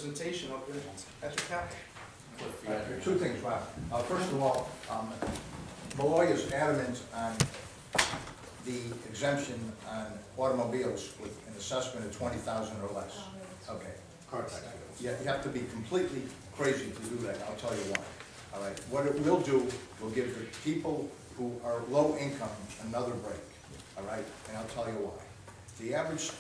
representation of it at the Capitol. Two things, Rob. First of all, Malloy is adamant on the exemption on automobiles with an assessment of $20,000 or less. Okay. You have to be completely crazy to do that. I'll tell you why. All right. What it will do will give the people who are low income another break. All right. And I'll tell you why. The average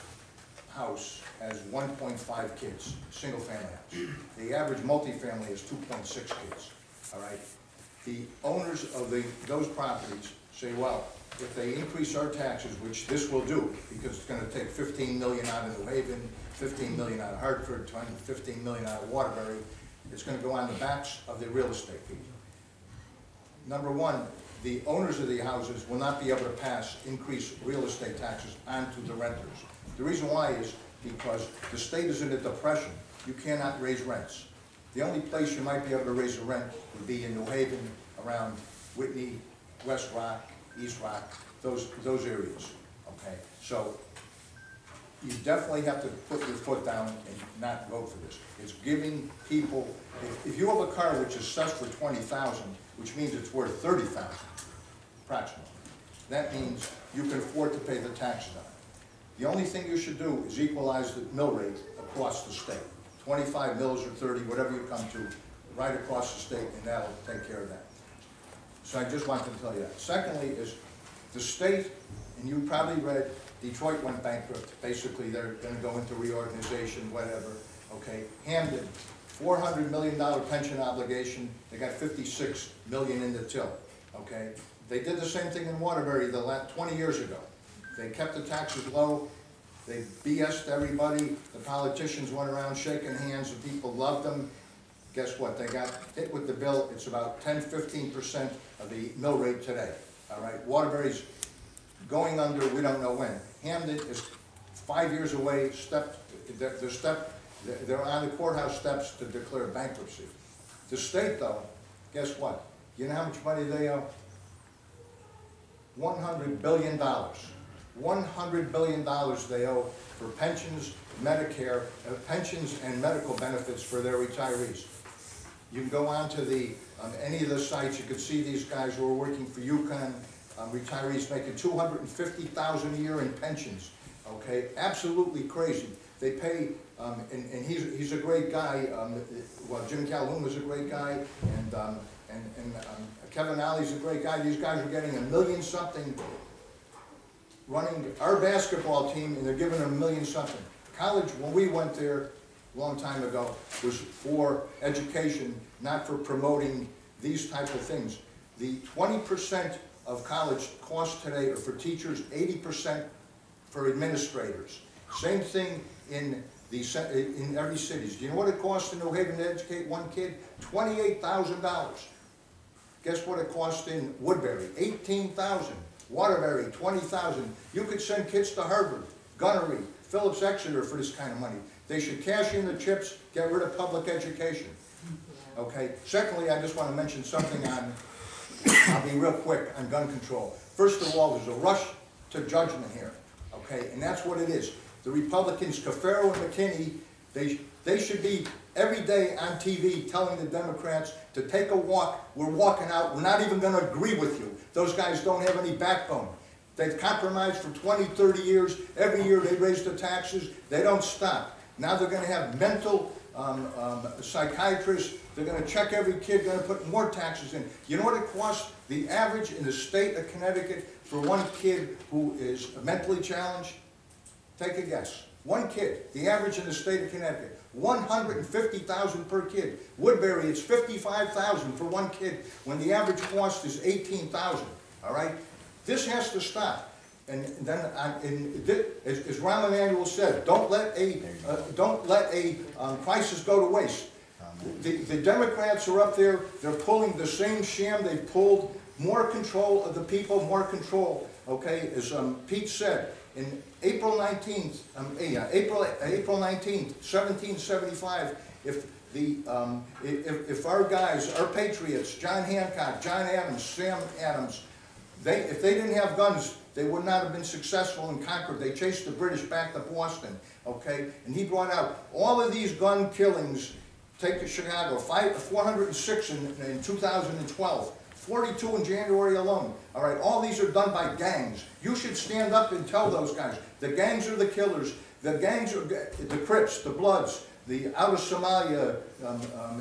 house has 1.5 kids, single family house. The average multifamily is 2.6 kids. All right. The owners of those properties say, well, if they increase our taxes, which this will do, because it's going to take $15 million out of New Haven, $15 million out of Hartford, $15 million out of Waterbury, it's going to go on the backs of the real estate people. Number one, the owners of the houses will not be able to pass increased real estate taxes onto the renters. The reason why is because the state is in a depression. You cannot raise rents. The only place you might be able to raise a rent would be in New Haven, around Whitney, West Rock, East Rock, those areas. Okay, so you definitely have to put your foot down and not vote for this. It's giving people, if you have a car which is assessed for $20,000, which means it's worth $30,000, approximately, that means you can afford to pay the taxes on it. The only thing you should do is equalize the mill rate across the state. 25 mills or 30, whatever you come to, right across the state, and that'll take care of that. So I just wanted to tell you that. Secondly is the state, and you probably read, Detroit went bankrupt. Basically, they're going to go into reorganization, whatever. Okay, Hamden, $400 million pension obligation. They got $56 million in the till. Okay, they did the same thing in Waterbury the last 20 years ago. They kept the taxes low. They BS'd everybody. The politicians went around shaking hands. The people loved them. Guess what? They got hit with the bill. It's about 10–15% of the mill rate today. All right. Waterbury's going under. We don't know when. Hamden is 5 years away. They're on the courthouse steps to declare bankruptcy. The state, though, guess what? You know how much money they owe? $100 billion. $100 billion they owe for pensions, Medicare, pensions and medical benefits for their retirees. You can go on to any of the sites, you can see these guys who are working for UConn, retirees making $250,000 a year in pensions. Okay, absolutely crazy. They pay, and he's a great guy. Well, Jim Calhoun was a great guy, and Kevin Alley's a great guy. These guys are getting $1 million something running our basketball team, and they're giving them $1 million something. College, when we went there a long time ago, was for education, not for promoting these types of things. The 20% of college costs today are for teachers, 80% for administrators. Same thing in every city. Do you know what it costs in New Haven to educate one kid? $28,000. Guess what it costs in Woodbury? $18,000. Waterbury, $20,000. You could send kids to Harvard, Gunnery, Phillips Exeter for this kind of money. They should cash in the chips, get rid of public education. Okay. Secondly, I just want to mention something on, I'll be real quick, on gun control. First of all, there's a rush to judgment here. Okay, and that's what it is. The Republicans, Cafaro and McKinney, they should be every day on TV telling the Democrats to take a walk. We're walking out. We're not even going to agree with you. Those guys don't have any backbone. They've compromised for 20, 30 years. Every year they raise the taxes. They don't stop. Now they're going to have mental psychiatrists. They're going to check every kid, going to put more taxes in. You know what it costs? The average in the state of Connecticut for one kid who is mentally challenged? Take a guess. One kid, the average in the state of Connecticut, $150,000 per kid. Woodbury, it's $55,000 for one kid, when the average cost is $18,000. All right, this has to stop. And then, as Rahm Emanuel said, don't let a crisis go to waste. The Democrats are up there. They're pulling the same sham they've pulled. More control of the people, more control. Okay, as Pete said. In April 19th, April 19th, 1775, if our guys, our patriots, John Hancock, John Adams, Sam Adams, if they didn't have guns, they would not have been successful in Concord. They chased the British back to Boston. okay? And he brought out all of these gun killings. Take to Chicago, 406 in 2012, 42 in January alone. All right, all these are done by gangs. You should stand up and tell those guys. The gangs are the killers. The gangs are the Crips, the Bloods, the out of Somalia,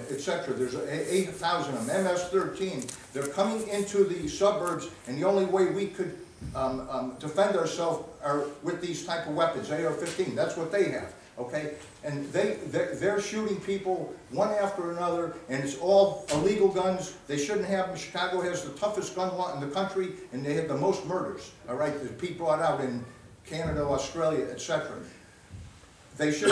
etc. There's 8,000 of them, MS-13. They're coming into the suburbs, and the only way we could defend ourselves are with these type of weapons, AR-15. That's what they have. Okay, and they're shooting people one after another, and it's all illegal guns. They shouldn't have them. Chicago has the toughest gun law in the country, and they have the most murders. All right, that Pete brought out in Canada, Australia, etc. They should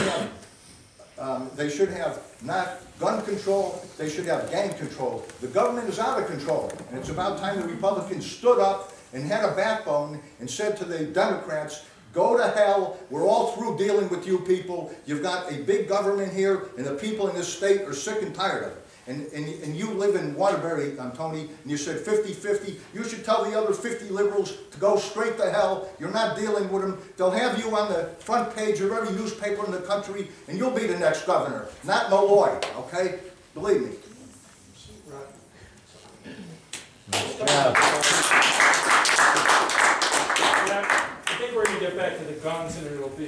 have not gun control. They should have gang control. The government is out of control, and it's about time the Republicans stood up and had a backbone and said to the Democrats, go to hell, we're all through dealing with you people. You've got a big government here, and the people in this state are sick and tired of it. And you live in Waterbury, Tony, and you said 50-50. You should tell the other 50 liberals to go straight to hell. You're not dealing with them. They'll have you on the front page of every newspaper in the country, and you'll be the next governor, not Malloy, okay? Believe me. I think we're going to get back to the guns, and it'll be a